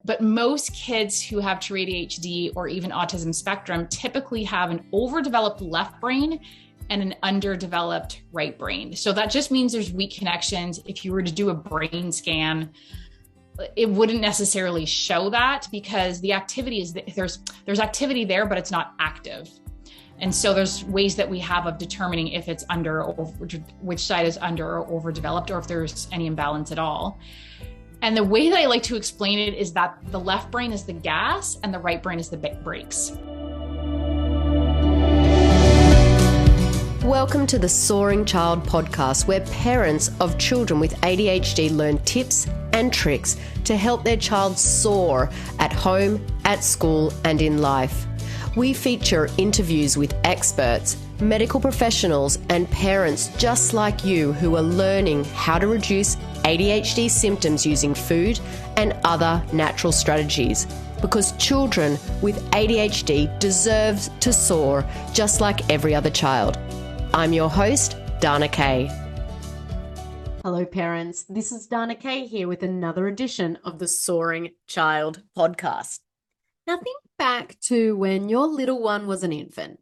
But most kids who have true ADHD or even autism spectrum typically have an overdeveloped left brain and an underdeveloped right brain. So that just means there's weak connections. If you were to do a brain scan, it wouldn't necessarily show that because the activity is there's activity there, but it's not active. And so there's ways that we have of determining if it's under or which side is under or overdeveloped, or if there's any imbalance at all. And the way that I like to explain it is that the left brain is the gas and the right brain is the brakes. Welcome to the Soaring Child Podcast, where parents of children with ADHD learn tips and tricks to help their child soar at home, at school, and in life. We feature interviews with experts, medical professionals, and parents just like you who are learning how to reduce ADHD symptoms using food and other natural strategies. Because children with ADHD deserve to soar just like every other child. I'm your host, Dana Kay. Hello, parents. This is Dana Kay here with another edition of the Soaring Child Podcast. Now, think back to when your little one was an infant.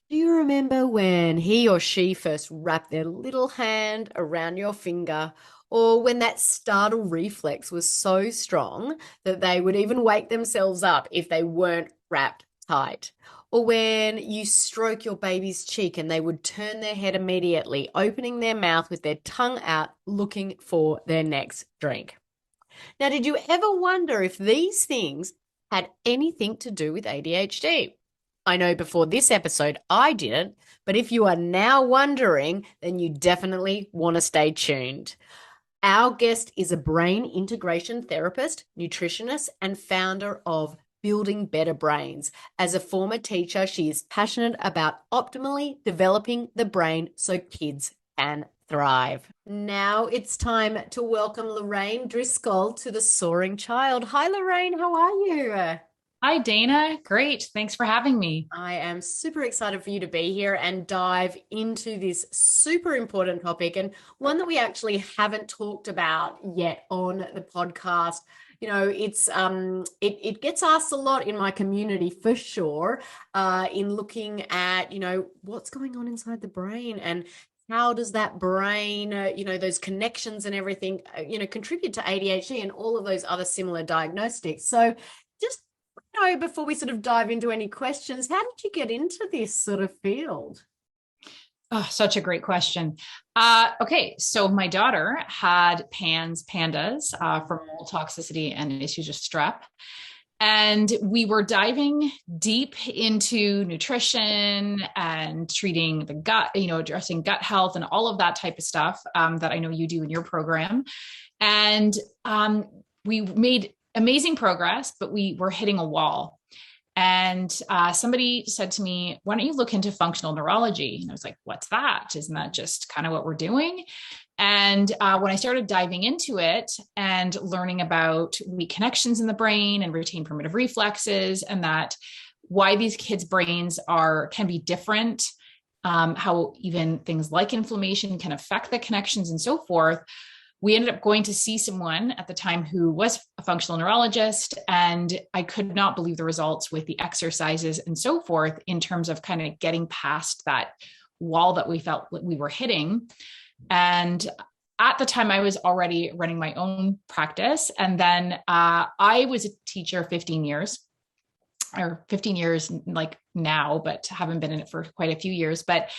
Do you remember when he or she first wrapped their little hand around your finger, or when that startle reflex was so strong that they would even wake themselves up if they weren't wrapped tight? Or when you stroke your baby's cheek and they would turn their head immediately, opening their mouth with their tongue out, looking for their next drink. Now, did you ever wonder if these things had anything to do with ADHD? I know before this episode I didn't, but if you are now wondering, then you definitely want to stay tuned. Our guest is a brain integration therapist, nutritionist, and founder of Building Better Brains. As a former teacher, she is passionate about optimally developing the brain so kids can thrive. Now it's time to welcome Lorraine Driscoll to the Soaring Child. Hi, Lorraine. How are you? Hi, Dana. Great. Thanks for having me. I am super excited for you to be here and dive into this super important topic, and one that we actually haven't talked about yet on the podcast. You know, it gets asked a lot in my community for sure, in looking at, what's going on inside the brain and how does that brain, those connections and everything, contribute to ADHD and all of those other similar diagnostics. So just, before we sort of dive into any questions, how did you get into this sort of field? Oh, such a great question. Okay, so my daughter had pandas from mold toxicity and issues of strep. And we were diving deep into nutrition and treating the gut, addressing gut health and all of that type of stuff that I know you do in your program. And we made amazing progress, but we were hitting a wall. And somebody said to me, why don't you look into functional neurology? And I was like, what's that? Isn't that just kind of what we're doing? And when I started diving into it and learning about weak connections in the brain and retained primitive reflexes, and that why these kids' brains can be different, how even things like inflammation can affect the connections and so forth, we ended up going to see someone at the time who was a functional neurologist, and I could not believe the results with the exercises and so forth in terms of kind of getting past that wall that we felt we were hitting. And at the time I was already running my own practice. And then I was a teacher 15 years like now, but haven't been in it for quite a few years. But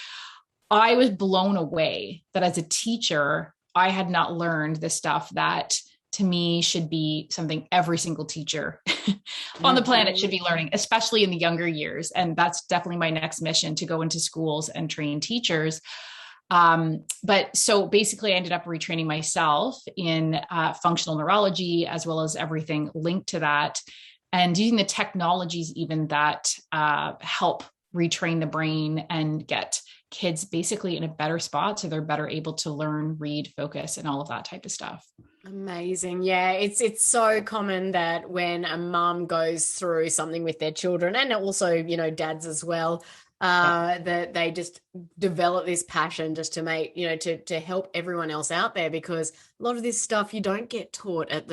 I was blown away that as a teacher, I had not learned the stuff that to me should be something every single teacher on the planet should be learning, especially in the younger years. And that's definitely my next mission, to go into schools and train teachers. But so basically I ended up retraining myself in functional neurology, as well as everything linked to that, and using the technologies even that help retrain the brain and get kids basically in a better spot so they're better able to learn, read, focus, and all of that type of stuff. Amazing. Yeah, it's so common that when a mom goes through something with their children, and also, dads as well, that they just develop this passion just to make, to help everyone else out there, because a lot of this stuff you don't get taught at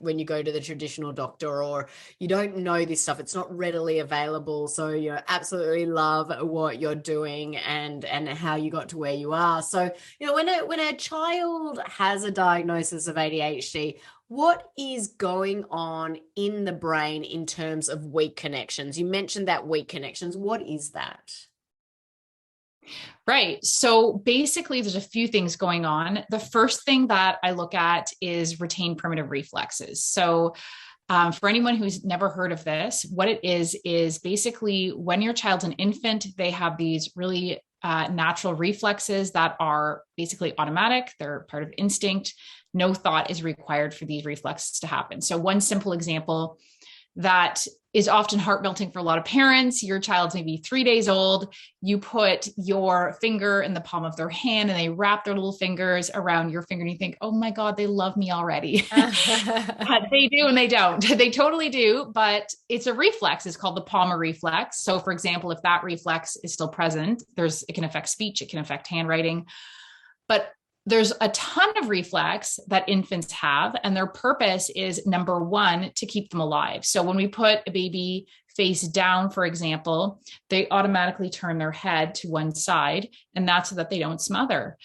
when you go to the traditional doctor, or you don't know this stuff. It's not readily available. So, absolutely love what you're doing and how you got to where you are. So, when a child has a diagnosis of ADHD, what is going on in the brain in terms of weak connections? You mentioned that weak connections. What is that? Right. So basically, there's a few things going on. The first thing that I look at is retained primitive reflexes. So for anyone who's never heard of this, what it is basically when your child's an infant, they have these really natural reflexes that are basically automatic. They're part of instinct. No thought is required for these reflexes to happen. So one simple example that is often heart-melting for a lot of parents: your child's maybe 3 days old, you put your finger in the palm of their hand and they wrap their little fingers around your finger, and you think, oh my God, they love me already. They do and they don't. They totally do, but it's a reflex. It's called the palmar reflex. So for example, if that reflex is still present, it can affect speech, it can affect handwriting, but there's a ton of reflex that infants have, and their purpose is, number one, to keep them alive. So when we put a baby face down, for example, they automatically turn their head to one side, and that's so that they don't smother.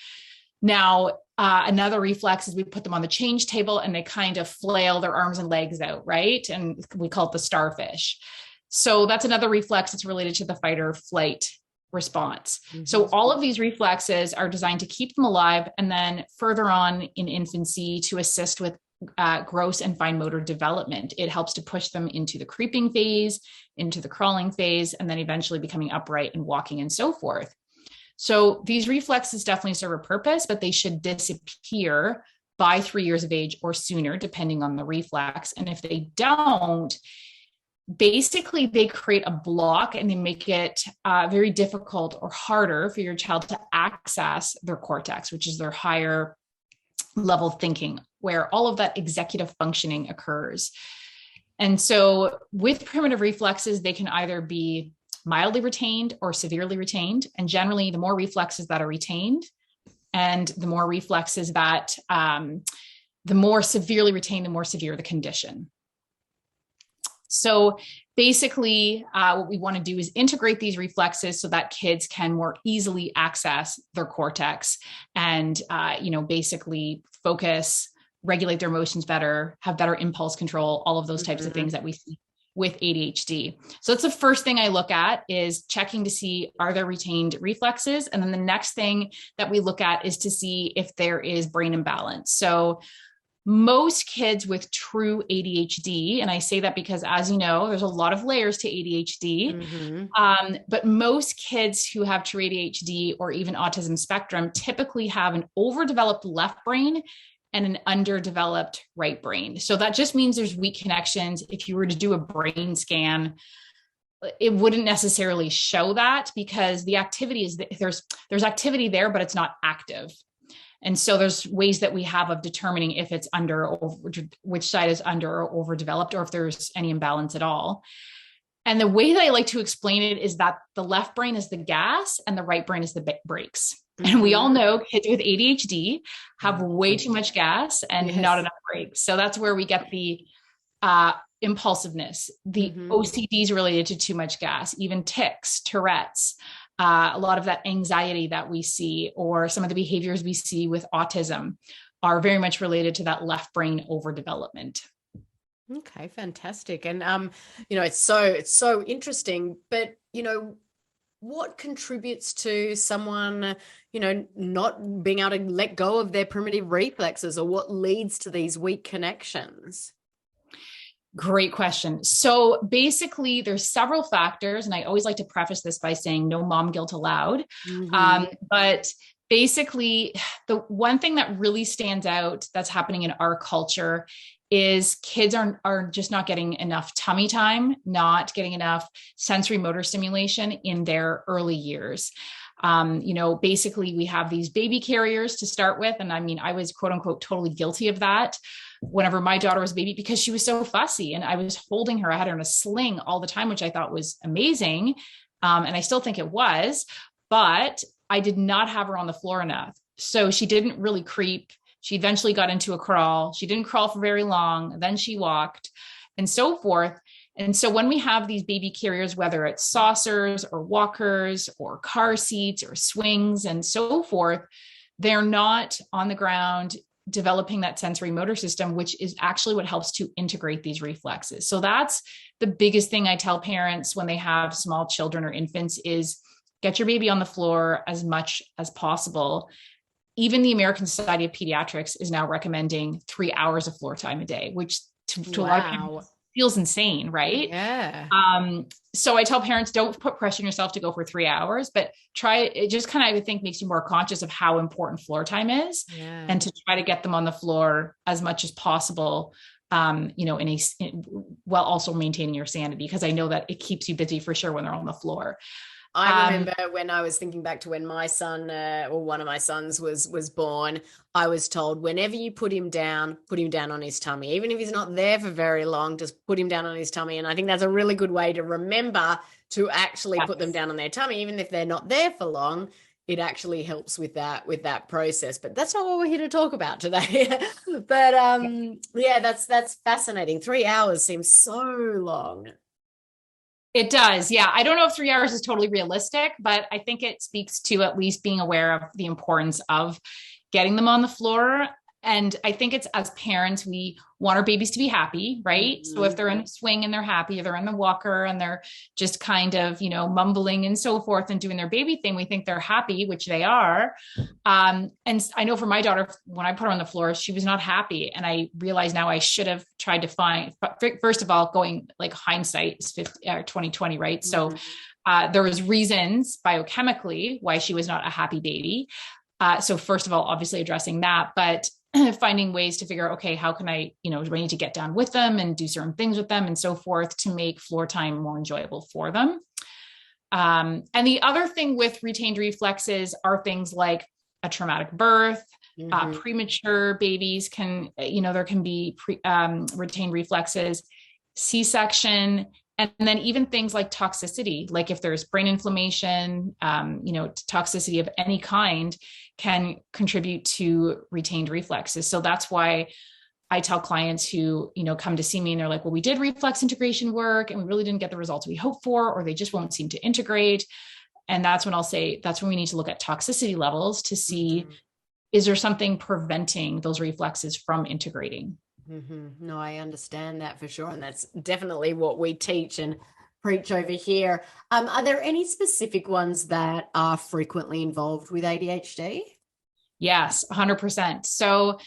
Now, another reflex is we put them on the change table and they kind of flail their arms and legs out, right? And we call it the starfish. So that's another reflex that's related to the fight or flight response. Mm-hmm. So all of these reflexes are designed to keep them alive, and then further on in infancy to assist with gross and fine motor development. It helps to push them into the creeping phase, into the crawling phase, and then eventually becoming upright and walking and so forth. So these reflexes definitely serve a purpose, but they should disappear by 3 years of age or sooner, depending on the reflex. And if they don't, basically they create a block and they make it very difficult or harder for your child to access their cortex, which is their higher level thinking, where all of that executive functioning occurs. And so with primitive reflexes, they can either be mildly retained or severely retained. And generally, the more reflexes that are retained and the more reflexes that, the more severely retained, the more severe the condition. So basically, what we want to do is integrate these reflexes so that kids can more easily access their cortex and, basically focus, regulate their emotions better, have better impulse control, all of those types of things that we see with ADHD. So that's the first thing I look at, is checking to see, are there retained reflexes? And then the next thing that we look at is to see if there is brain imbalance. So most kids with true ADHD, and I say that because, as you know, there's a lot of layers to ADHD, but most kids who have true ADHD or even autism spectrum typically have an overdeveloped left brain and an underdeveloped right brain. So that just means there's weak connections. If you were to do a brain scan, it wouldn't necessarily show that, because the activity is, there's activity there, but it's not active. And so there's ways that we have of determining if it's under, or which side is under or overdeveloped, or if there's any imbalance at all. And the way that I like to explain it is that the left brain is the gas and the right brain is the brakes. And we all know kids with ADHD have way too much gas and not enough brakes. So that's where we get the impulsiveness, the OCDs related to too much gas, even tics, Tourette's, a lot of that anxiety that we see, or some of the behaviors we see with autism, are very much related to that left brain overdevelopment. Okay, fantastic. And it's so interesting, but what contributes to someone not being able to let go of their primitive reflexes, or what leads to these weak connections? Great question. So basically there's several factors, and I always like to preface this by saying no mom guilt allowed. But basically the one thing that really stands out that's happening in our culture is kids are just not getting enough tummy time, not getting enough sensory motor stimulation in their early years. Basically we have these baby carriers to start with. And I mean, I was quote unquote totally guilty of that whenever my daughter was a baby, because she was so fussy and I was holding her. I had her in a sling all the time, which I thought was amazing. And I still think it was, but I did not have her on the floor enough. So she didn't really creep. She eventually got into a crawl. She didn't crawl for very long. Then she walked and so forth. And so when we have these baby carriers, whether it's saucers or walkers or car seats or swings and so forth, they're not on the ground developing that sensory motor system, which is actually what helps to integrate these reflexes. So that's the biggest thing I tell parents when they have small children or infants is get your baby on the floor as much as possible. Even the American Society of Pediatrics is now recommending 3 hours of floor time a day, which to a lot of parents feels insane, right? Yeah. So I tell parents, don't put pressure on yourself to go for 3 hours, but try it. Just kind of, I would think, makes you more conscious of how important floor time is, and to try to get them on the floor as much as possible, while also maintaining your sanity, because I know that it keeps you busy for sure when they're on the floor. I remember when I was thinking back to when my son or one of my sons was born, I was told whenever you put him down on his tummy. Even if he's not there for very long, just put him down on his tummy. And I think that's a really good way to remember to actually put them down on their tummy. Even if they're not there for long, it actually helps with that process. But that's not what we're here to talk about today. But that's fascinating. 3 hours seems so long. It does. Yeah. I don't know if 3 hours is totally realistic, but I think it speaks to at least being aware of the importance of getting them on the floor. And I think it's, as parents, we want our babies to be happy, right? Mm-hmm. So if they're in a swing and they're happy, or they're in the walker and they're just kind of, mumbling and so forth and doing their baby thing, we think they're happy, which they are. And I know for my daughter, when I put her on the floor, she was not happy. And I realize now I should have tried to find, first of all, going like hindsight is 2020, right? Mm-hmm. So there was reasons biochemically why she was not a happy baby. So first of all, obviously addressing that, but finding ways to figure out, okay, how can I, do I need to get down with them and do certain things with them and so forth to make floor time more enjoyable for them. And the other thing with retained reflexes are things like a traumatic birth, premature babies can, there can be retained reflexes, C-section, and then even things like toxicity, like if there's brain inflammation, toxicity of any kind can contribute to retained reflexes. So that's why I tell clients who, come to see me and they're like, well, we did reflex integration work and we really didn't get the results we hoped for, or they just won't seem to integrate. And that's when I'll say, that's when we need to look at toxicity levels to see, is there something preventing those reflexes from integrating? Mm-hmm. No, I understand that for sure. And that's definitely what we teach and preach over here. Are there any specific ones that are frequently involved with ADHD? Yes, 100%. So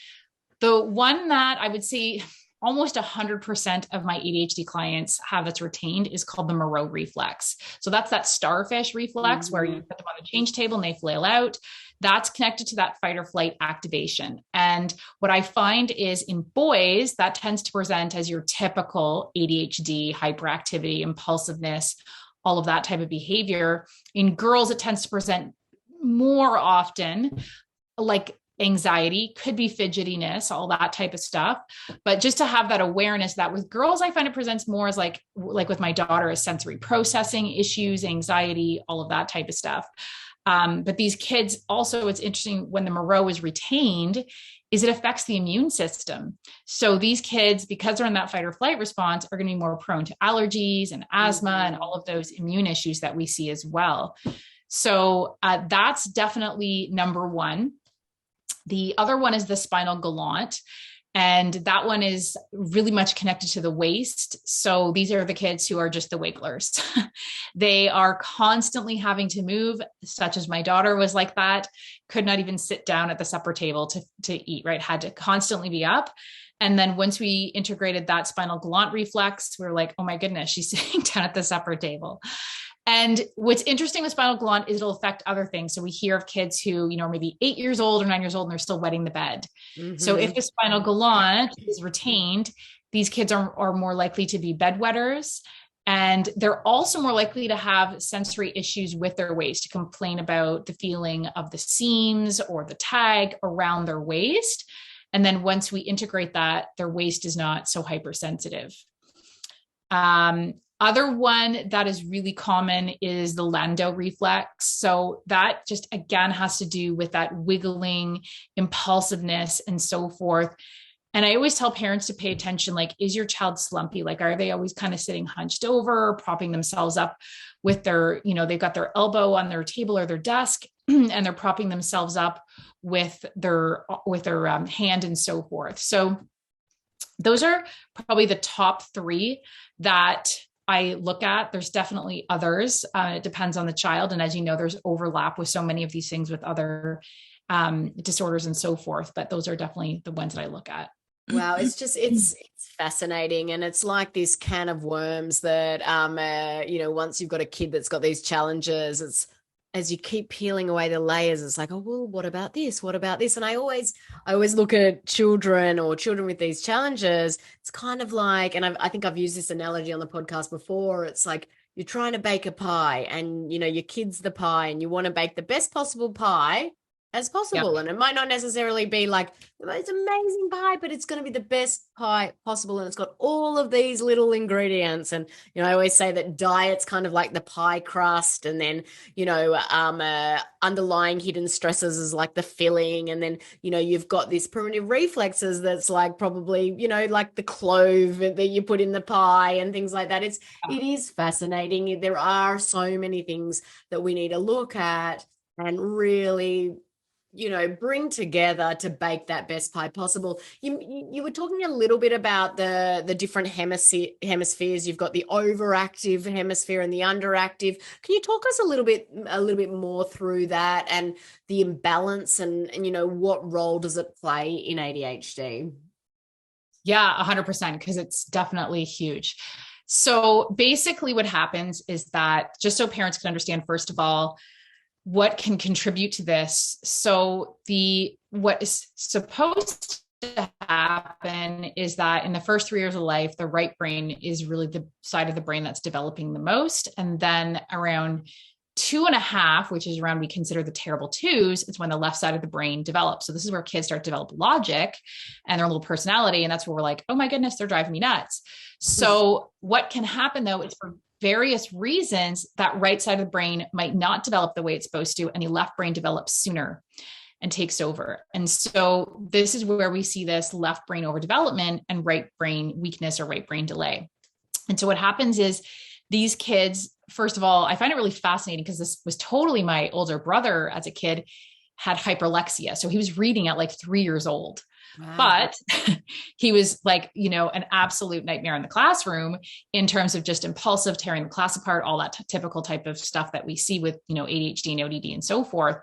the one that I would say almost 100% of my ADHD clients have that's retained is called the Moreau reflex. So that's that starfish reflex where you put them on the change table and they flail out. That's connected to that fight or flight activation. And what I find is in boys, that tends to present as your typical ADHD, hyperactivity, impulsiveness, all of that type of behavior. In girls, it tends to present more often like anxiety, could be fidgetiness, all that type of stuff. But just to have that awareness that with girls, I find it presents more as like with my daughter, as sensory processing issues, anxiety, all of that type of stuff. But these kids also, it's interesting when the Moreau is retained, is it affects the immune system. So these kids, because they're in that fight or flight response, are going to be more prone to allergies and asthma and all of those immune issues that we see as well. So that's definitely number one. The other one is the spinal gallant. And that one is really much connected to the waist. So these are the kids who are just the wigglers. They are constantly having to move, such as my daughter was like that, could not even sit down at the supper table to eat, right? Had to constantly be up. And then once we integrated that spinal gallant reflex, we were like, oh my goodness, she's sitting down at the supper table. And what's interesting with spinal gallant is it'll affect other things. So we hear of kids who, maybe 8 years old or 9 years old, and they're still wetting the bed. So if the spinal gallant is retained, these kids are more likely to be bedwetters. And they're also more likely to have sensory issues with their waist, to complain about the feeling of the seams or the tag around their waist. And then once we integrate that, their waist is not so hypersensitive. Other one that is really common is the Landau reflex. So that just again has to do with that wiggling, impulsiveness, and so forth. And I always tell parents to pay attention, like, is your child slumpy? Like, are they always kind of sitting hunched over, propping themselves up with their, they've got their elbow on their table or their desk, and they're propping themselves up with their hand and so forth. So those are probably the top three that I look at. There's definitely others. It depends on the child. And as you know, there's overlap with so many of these things with other disorders and so forth. But those are definitely the ones that I look at. Wow. It's fascinating. And it's like this can of worms that, once you've got a kid that's got these challenges, it's, as you keep peeling away the layers, it's like, oh, well, what about this? What about this? And I always look at children with these challenges. It's kind of like, and I think I've used this analogy on the podcast before. It's like you're trying to bake a pie and, your kid's the pie and you want to bake the best possible pie as possible. Yep. And it might not necessarily be like the most amazing pie, but it's going to be the best pie possible. And it's got all of these little ingredients. And, I always say that diet's kind of like the pie crust. And then, underlying hidden stresses is like the filling. And then, you've got this primitive reflexes that's like probably, like the clove that you put in the pie and things like that. It is fascinating. There are so many things that we need to look at and really bring together to bake that best pie possible. You were talking a little bit about the different hemispheres. You've got the overactive hemisphere and the underactive. Can you talk us a little bit more through that and the imbalance and what role does it play in ADHD? Yeah, 100%, because it's definitely huge. So basically what happens is that, just so parents can understand, first of all, what can contribute to this. So what is supposed to happen is that in the first 3 years of life, the right brain is really the side of the brain that's developing the most. And then around 2.5, which is around, we consider the terrible twos, it's when the left side of the brain develops. So this is where kids start to develop logic and their little personality. And that's where we're like, oh my goodness, they're driving me nuts. So what can happen though, is for various reasons, that right side of the brain might not develop the way it's supposed to, and the left brain develops sooner and takes over. And so this is where we see this left brain overdevelopment and right brain weakness or right brain delay. And so what happens is these kids, first of all, I find it really fascinating because this was totally my older brother as a kid had hyperlexia. So he was reading at like 3 years old. Wow. But he was like, an absolute nightmare in the classroom in terms of just impulsive, tearing the class apart, all that typical type of stuff that we see with, ADHD and ODD and so forth.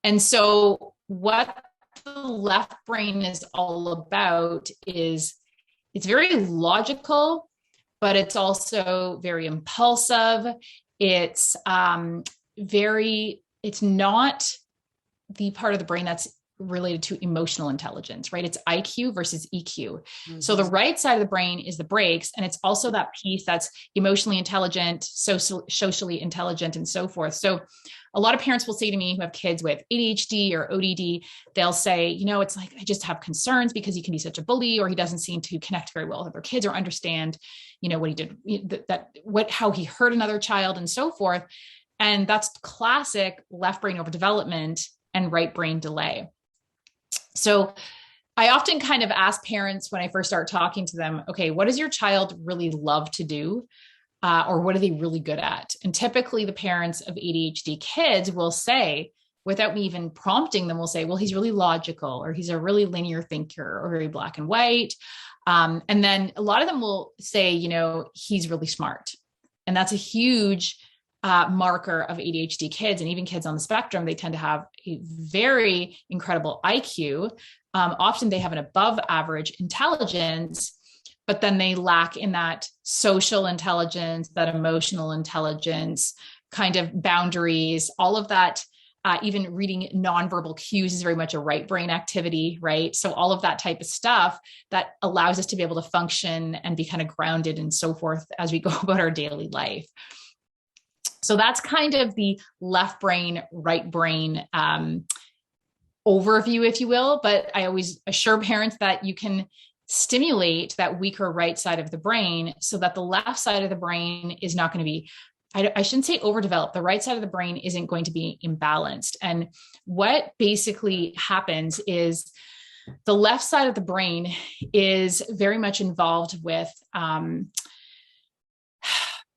And so what the left brain is all about is it's very logical, but it's also very impulsive. It's it's not the part of the brain that's related to emotional intelligence, right? It's IQ versus EQ. Mm-hmm. So the right side of the brain is the brakes, and it's also that piece that's emotionally intelligent, socially intelligent, and so forth. So a lot of parents will say to me who have kids with ADHD or ODD, they'll say, it's like, I just have concerns because he can be such a bully, or he doesn't seem to connect very well with other kids or understand, what he did, how he hurt another child and so forth. And that's classic left brain overdevelopment and right brain delay. So I often kind of ask parents when I first start talking to them, okay, what does your child really love to do? Or what are they really good at? And typically the parents of ADHD kids will say, without me even prompting them, will say, well, he's really logical, or he's a really linear thinker, or very black and white. And then a lot of them will say, he's really smart. And that's a huge marker of ADHD kids, and even kids on the spectrum. They tend to have a very incredible IQ. Often they have an above average intelligence, but then they lack in that social intelligence, that emotional intelligence, kind of boundaries, all of that. Even reading nonverbal cues is very much a right brain activity, right? So all of that type of stuff that allows us to be able to function and be kind of grounded and so forth as we go about our daily life. So that's kind of the left brain, right brain overview, if you will. But I always assure parents that you can stimulate that weaker right side of the brain so that the left side of the brain is not going to be, I shouldn't say overdeveloped. The right side of the brain isn't going to be imbalanced. And what basically happens is the left side of the brain is very much involved with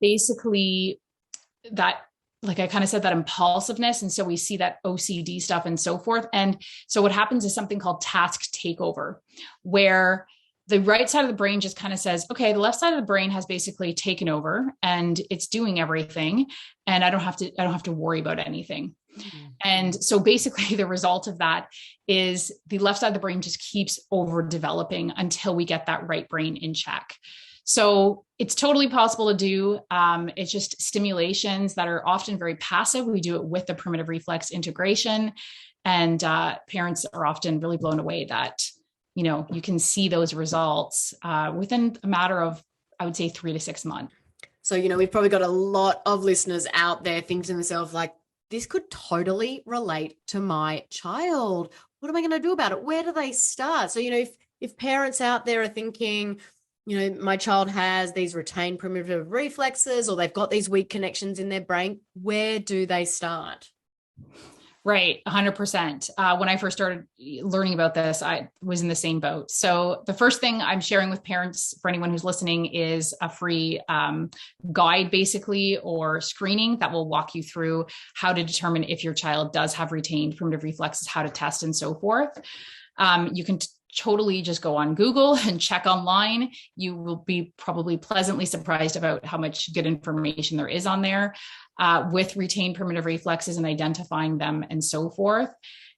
basically that, like I kind of said, that impulsiveness. And so we see that OCD stuff and so forth. And so what happens is something called task takeover, where the right side of the brain just kind of says, okay, the left side of the brain has basically taken over and it's doing everything. And I don't have to worry about anything. Mm-hmm. And so basically the result of that is the left side of the brain just keeps overdeveloping until we get that right brain in check. So it's totally possible to do. It's just stimulations that are often very passive. We do it with the primitive reflex integration, and parents are often really blown away that, you can see those results within a matter of, I would say, 3 to 6 months. So, we've probably got a lot of listeners out there thinking to themselves, like, this could totally relate to my child. What am I going to do about it? Where do they start? So, if parents out there are thinking, my child has these retained primitive reflexes, or they've got these weak connections in their brain, where do they start? Right. 100%. When I first started learning about this, I was in the same boat. So the first thing I'm sharing with parents, for anyone who's listening, is a free guide, basically, or screening that will walk you through how to determine if your child does have retained primitive reflexes, how to test, and so forth. You can totally just go on Google and check online. You will be probably pleasantly surprised about how much good information there is on there with retained primitive reflexes and identifying them and so forth.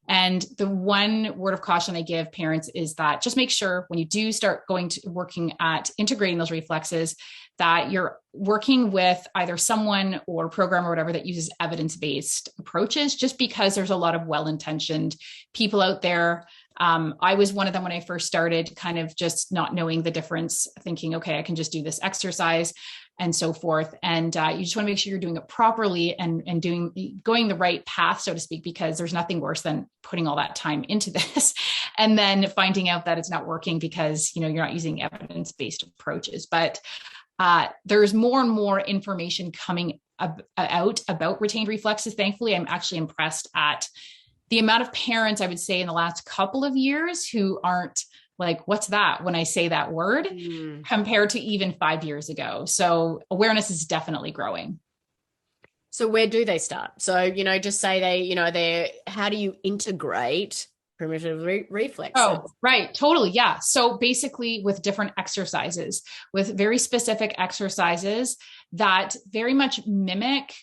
And the one word of caution I give parents is that just make sure when you do start working at integrating those reflexes, that you're working with either someone or program or whatever that uses evidence-based approaches, just because there's a lot of well-intentioned people out there. I was one of them when I first started, kind of just not knowing the difference, thinking, okay, I can just do this exercise and so forth. And you just want to make sure you're doing it properly and going the right path, so to speak, because there's nothing worse than putting all that time into this and then finding out that it's not working because, you're not using evidence-based approaches. But there's more and more information coming out about retained reflexes. Thankfully, I'm actually impressed at the amount of parents, I would say, in the last couple of years who aren't like, what's that when I say that word, compared to even 5 years ago. So awareness is definitely growing. So where do they start? So, just say how do you integrate primitive reflexes? Oh, right. Totally. Yeah. So basically with different exercises, with very specific exercises that very much mimic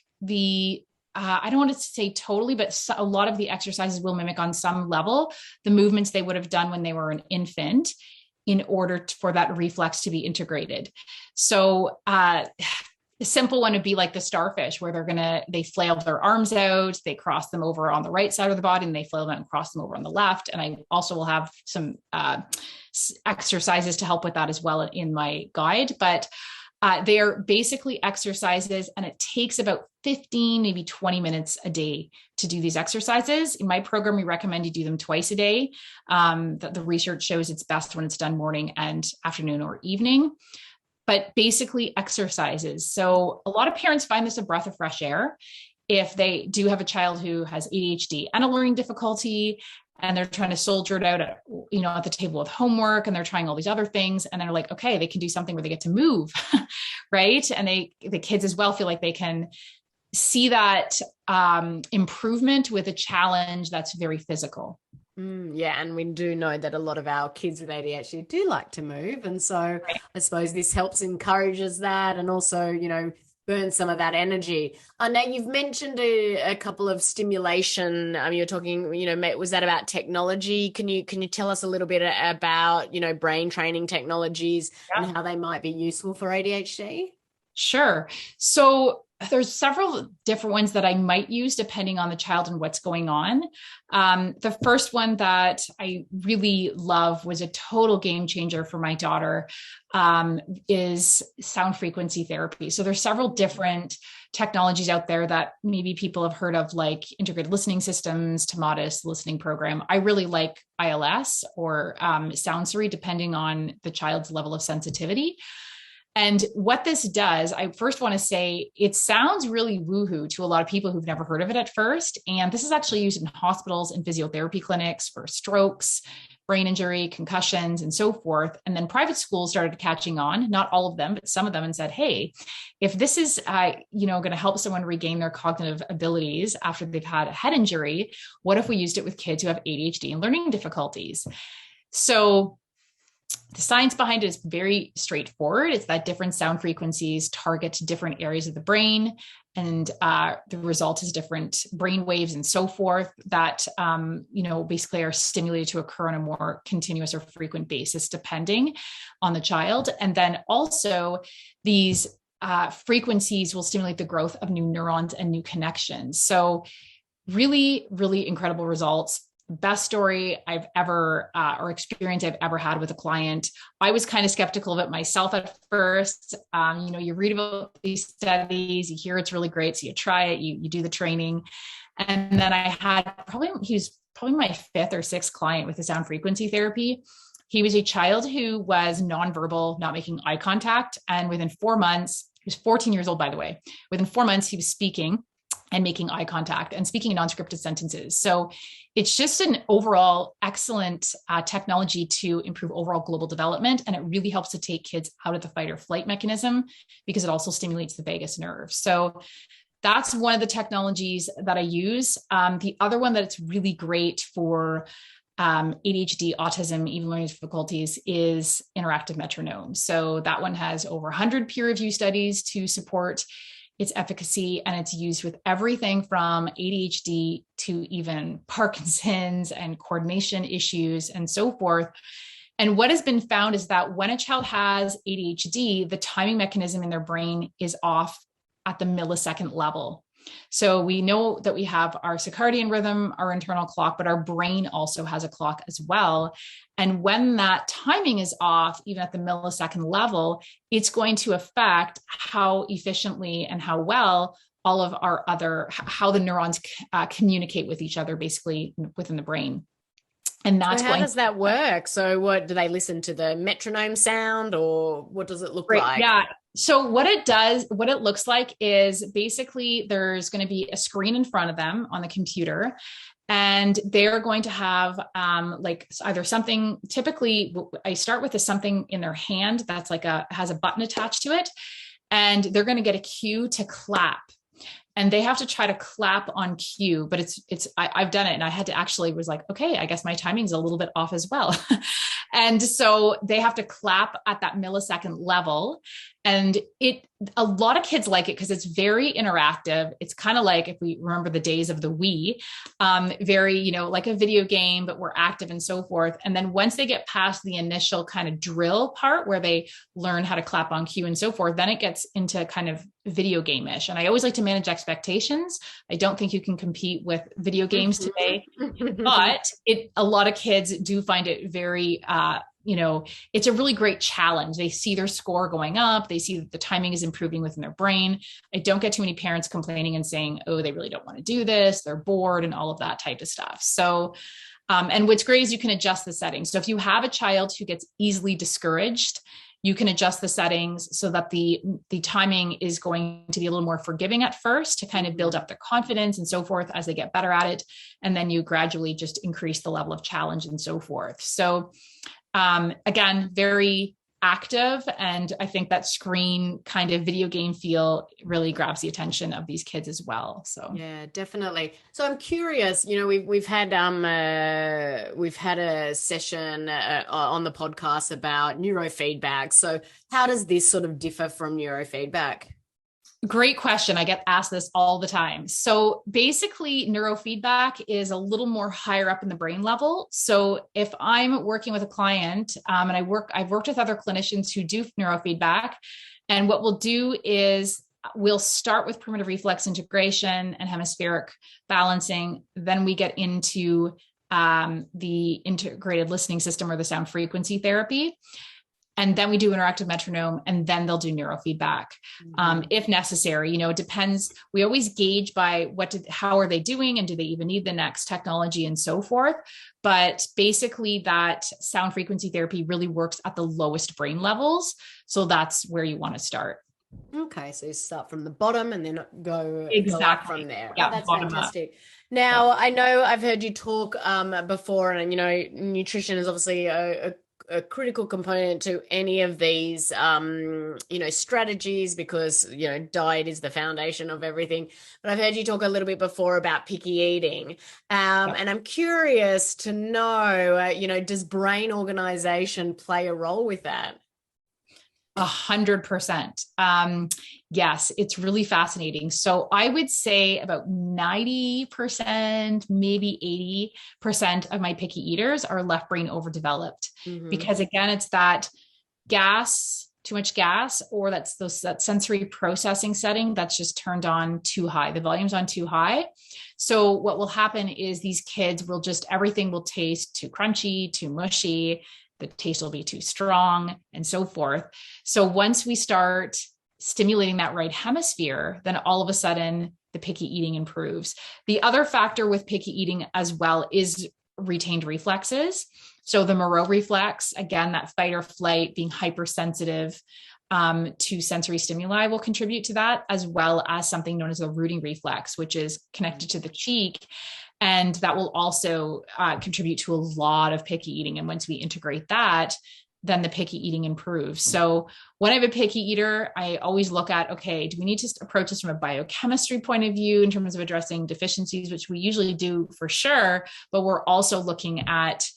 I don't want to say totally, but a lot of the exercises will mimic on some level the movements they would have done when they were an infant in order for that reflex to be integrated. So a simple one would be like the starfish, where they flail their arms out, they cross them over on the right side of the body, and they flail them and cross them over on the left. And I also will have some exercises to help with that as well in my guide. But they are basically exercises, and it takes about 15, maybe 20 minutes a day to do these exercises. In my program, we recommend you do them twice a day. The research shows it's best when it's done morning and afternoon or evening, but basically exercises. So a lot of parents find this a breath of fresh air if they do have a child who has ADHD and a learning difficulty, and they're trying to soldier it out at the table with homework, and they're trying all these other things. And they're like, okay, they can do something where they get to move, right? And the kids as well feel like they can see that improvement with a challenge that's very physical. Yeah. And we do know that a lot of our kids with ADHD do like to move. And so I suppose this encourages that, and also, burn some of that energy. Now you've mentioned a couple of stimulation. You're talking, was that about technology? Can you tell us a little bit about, brain training technologies and how they might be useful for ADHD? Sure. So there's several different ones that I might use depending on the child and what's going on. The first one that I really love was a total game changer for my daughter, is sound frequency therapy. So there's several different technologies out there that maybe people have heard of, like integrated listening systems, Tomatis listening program. I really like ILS or Soundsery, depending on the child's level of sensitivity. And what this does, I first want to say, it sounds really woohoo to a lot of people who've never heard of it at first. And this is actually used in hospitals and physiotherapy clinics for strokes, brain injury, concussions, and so forth. And then private schools started catching on, not all of them, but some of them, and said, hey, if this is, going to help someone regain their cognitive abilities after they've had a head injury, what if we used it with kids who have ADHD and learning difficulties? So the science behind it is very straightforward. It's that different sound frequencies target different areas of the brain, and the result is different brain waves and so forth that, basically are stimulated to occur on a more continuous or frequent basis, depending on the child. And then also these frequencies will stimulate the growth of new neurons and new connections. So really, really incredible results. Best story I've ever, or experience I've ever had with a client. I was kind of skeptical of it myself at first. You read about these studies, you hear it's really great. So you try it, you do the training. And then I had he was probably my fifth or sixth client with the sound frequency therapy. He was a child who was nonverbal, not making eye contact. And within 4 months, he was 14 years old, by the way, within 4 months, he was speaking and making eye contact and speaking in non-scripted sentences. So it's just an overall excellent technology to improve overall global development. And it really helps to take kids out of the fight or flight mechanism, because it also stimulates the vagus nerve. So that's one of the technologies that I use. The other one that it's really great for ADHD, autism, even learning difficulties, is interactive metronome. So that one has over 100 peer-reviewed studies to support its efficacy, and it's used with everything from ADHD to even Parkinson's and coordination issues and so forth. And what has been found is that when a child has ADHD, the timing mechanism in their brain is off at the millisecond level. So we know that we have our circadian rhythm, our internal clock, but our brain also has a clock as well. And when that timing is off, even at the millisecond level, it's going to affect how efficiently and how well all of how the neurons communicate with each other, basically within the brain. And that's how does that work? So what do they listen to, the metronome sound, or what does it look like? Yeah. So what it looks like is basically there's going to be a screen in front of them on the computer, and they're going to have either something. Typically I start with something in their hand that's has a button attached to it, and they're going to get a cue to clap. And they have to try to clap on cue, but I've done it, and I had to actually was like, okay, I guess my timing's a little bit off as well. And so they have to clap at that millisecond level. And a lot of kids like it because it's very interactive. It's kind of like, if we remember the days of the Wii, very, like a video game, but we're active and so forth. And then once they get past the initial kind of drill part where they learn how to clap on cue and so forth, then it gets into kind of video game-ish. And I always like to manage expectations. I don't think you can compete with video games today, but a lot of kids do find it very, it's a really great challenge. They see their score going up. They see that the timing is improving within their brain. I don't get too many parents complaining and saying, oh, they really don't want to do this, they're bored and all of that type of stuff. So, and what's great is you can adjust the settings. So if you have a child who gets easily discouraged, you can adjust the settings so that the timing is going to be a little more forgiving at first to kind of build up their confidence and so forth as they get better at it. And then you gradually just increase the level of challenge and so forth. So again, very active. And I think that screen kind of video game feel really grabs the attention of these kids as well. So yeah, definitely. So I'm curious, we've had a session on the podcast about neurofeedback. So how does this sort of differ from neurofeedback? Great question. I get asked this all the time. So basically neurofeedback is a little more higher up in the brain level. So if I'm working with a client, and I've worked with other clinicians who do neurofeedback, and what we'll do is we'll start with primitive reflex integration and hemispheric balancing. Then we get into the integrated listening system or the sound frequency therapy. And then we do interactive metronome, and then they'll do neurofeedback if necessary. It depends. We always gauge by how are they doing, and do they even need the next technology and so forth. But basically that sound frequency therapy really works at the lowest brain levels. So that's where you want to start. Okay. So you start from the bottom and then go up from there. Yeah, that's fantastic. Up. Now, I know I've heard you talk before, and nutrition is obviously a critical component to any of these, strategies, because, diet is the foundation of everything. But I've heard you talk a little bit before about picky eating. And I'm curious to know, does brain organization play a role with that? 100%. Yes, it's really fascinating. So I would say about 90%, maybe 80% of my picky eaters are left brain overdeveloped, because again, it's that too much gas, or that sensory processing setting that's just turned on too high. The volume's on too high. So what will happen is these kids will everything will taste too crunchy, too mushy. The taste will be too strong, and so forth. So once we start stimulating that right hemisphere, then all of a sudden the picky eating improves. The other factor with picky eating as well is retained reflexes. So the Moreau reflex, again, that fight or flight, being hypersensitive to sensory stimuli will contribute to that, as well as something known as the rooting reflex, which is connected to the cheek. And that will also contribute to a lot of picky eating. And once we integrate that, then the picky eating improves. So when I have a picky eater, I always look at, okay, do we need to approach this from a biochemistry point of view in terms of addressing deficiencies, which we usually do for sure, but we're also looking at,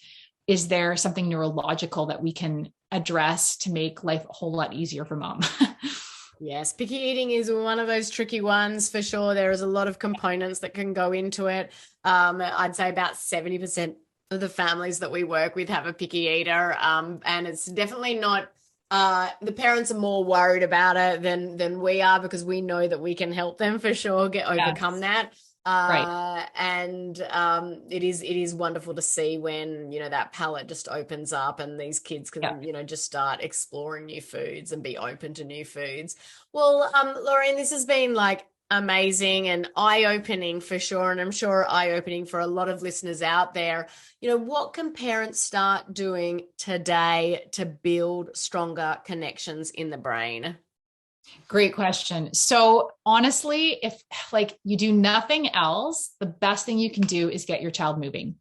is there something neurological that we can address to make life a whole lot easier for mom? Yes, picky eating is one of those tricky ones for sure. There is a lot of components that can go into it. I'd say about 70% of the families that we work with have a picky eater. And it's definitely not, the parents are more worried about it than we are, because we know that we can help them for sure overcome that. Right. And it is wonderful to see when, that palate just opens up and these kids can, just start exploring new foods and be open to new foods. Well, Lorraine, this has been like amazing and eye-opening for sure. And I'm sure eye-opening for a lot of listeners out there. What can parents start doing today to build stronger connections in the brain? Great question. So honestly, if you do nothing else, the best thing you can do is get your child moving,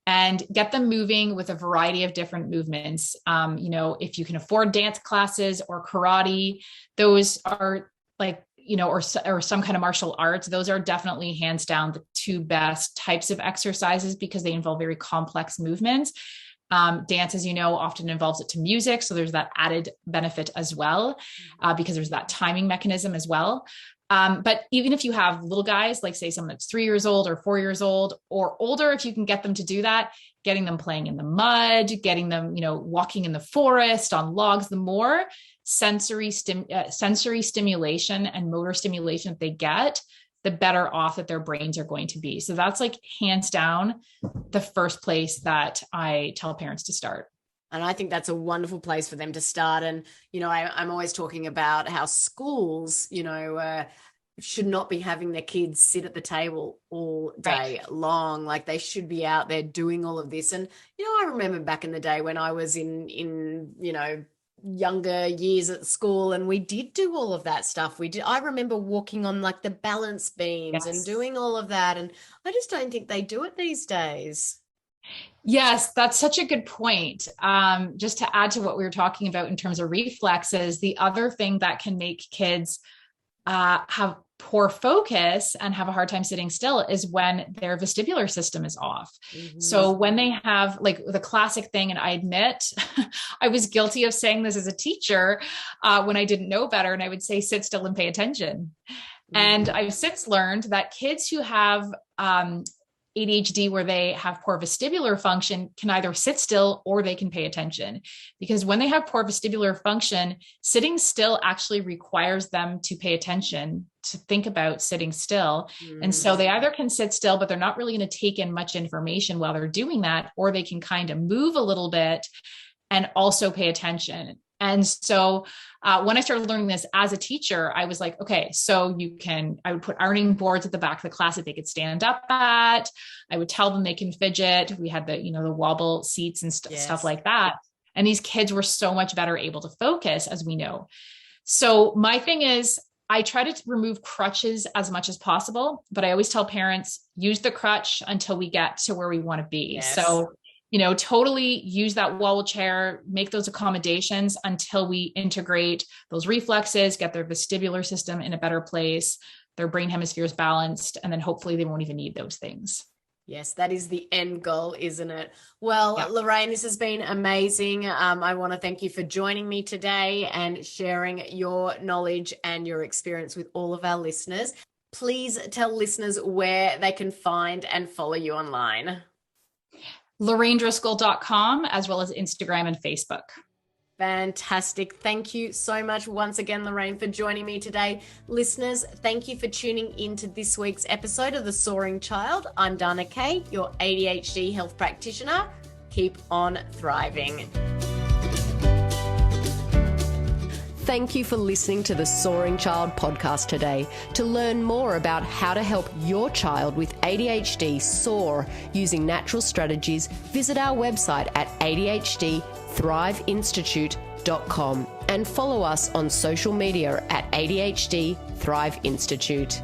and get them moving with a variety of different movements. If you can afford dance classes or karate, those are or some kind of martial arts, those are definitely hands down the two best types of exercises, because they involve very complex movements. Dance, as you know, often involves it to music. So there's that added benefit as well, because there's that timing mechanism as well. But even if you have little guys, like say someone that's 3 years old or 4 years old or older, if you can get them to do that, getting them playing in the mud, getting them, walking in the forest on logs, the more sensory stimulation and motor stimulation that they get, the better off that their brains are going to be. So that's hands down the first place that I tell parents to start. And I think that's a wonderful place for them to start. And, I'm always talking about how schools, should not be having their kids sit at the table all day long. Like, they should be out there doing all of this. And, I remember back in the day when I was in younger years at school, and we did do all of that stuff. I remember walking on the balance beams and doing all of that. And I just don't think they do it these days. Yes, that's such a good point. Just to add to what we were talking about in terms of reflexes, the other thing that can make kids have poor focus and have a hard time sitting still is when their vestibular system is off. Mm-hmm. So when they have the classic thing, and I admit I was guilty of saying this as a teacher when I didn't know better, and I would say, sit still and pay attention. Mm-hmm. And I've since learned that kids who have ADHD where they have poor vestibular function can either sit still or they can pay attention. Because when they have poor vestibular function, sitting still actually requires them to pay attention, to think about sitting still. And so they either can sit still, but they're not really going to take in much information while they're doing that, or they can kind of move a little bit and also pay attention. And so when I started learning this as a teacher, I was like, okay, so I would put ironing boards at the back of the class that they could stand up at. I would tell them they can fidget. We had the wobble seats and stuff like that. And these kids were so much better able to focus, as we know. So my thing is, I try to remove crutches as much as possible, but I always tell parents, use the crutch until we get to where we want to be. Yes. So totally use that wobble chair, make those accommodations until we integrate those reflexes, get their vestibular system in a better place, their brain hemispheres balanced, and then hopefully they won't even need those things. Yes, that is the end goal, isn't it? Well, yeah. Lorraine, this has been amazing. I want to thank you for joining me today and sharing your knowledge and your experience with all of our listeners. Please tell listeners where they can find and follow you online. LorraineDriscoll.com, as well as Instagram and Facebook. Fantastic. Thank you so much once again, Lorraine, for joining me today. Listeners, thank you for tuning into this week's episode of The Soaring Child. I'm Dana Kay, your ADHD health practitioner. Keep on thriving. Thank you for listening to the Soaring Child podcast today. To learn more about how to help your child with ADHD soar using natural strategies, visit our website at ADHDthriveinstitute.com and follow us on social media at ADHD Thrive Institute.